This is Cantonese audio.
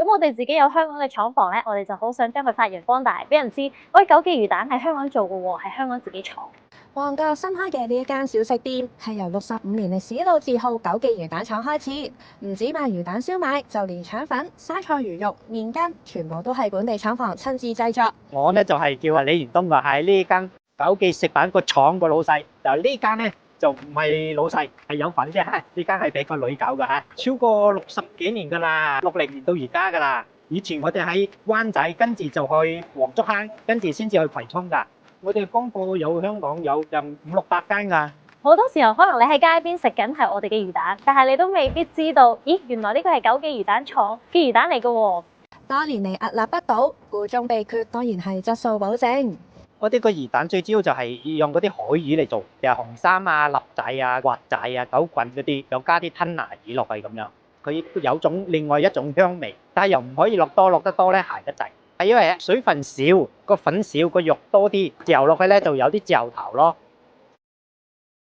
我哋自己有香港嘅廠房咧，我哋就好想將佢發揚光大，俾人知，喂，九記魚蛋係香港做嘅喎，係香港自己廠。旺角新開嘅呢一間小食店係由65年歷史老字號九記魚蛋廠開始，唔止賣魚蛋燒賣，就連腸粉、沙菜魚肉、麵筋，全部都係本地廠房親自製作。我咧就係叫李元東㗎，係呢間九記食品個廠個老細。就呢間咧就唔係老細，係有份啫。呢間係俾個女搞㗎嚇，超過60幾年㗎啦，60年到而家㗎啦。以前我哋喺灣仔，跟住就去黃竹坑，跟住先至去葵涌㗎。我哋公佈有香港有500、600間㗎。好多時候可能你喺街邊食緊係我哋嘅魚蛋，但係你都未必知道，咦，原來呢個係九記魚蛋廠嘅魚蛋嚟嘅喎。多年嚟屹立不倒，箇中秘訣當然係質素保證。我哋個魚蛋最主要就係用嗰啲海魚嚟做，又紅衫啊、立仔啊、滑仔啊、狗棍嗰啲，又加啲吞拿魚落去咁樣。佢有另外一種香味，但係又唔可以落得多咧，鹹得滯。係因為水分少，個粉少，個肉多啲，嚼落去咧就有啲嚼頭咯。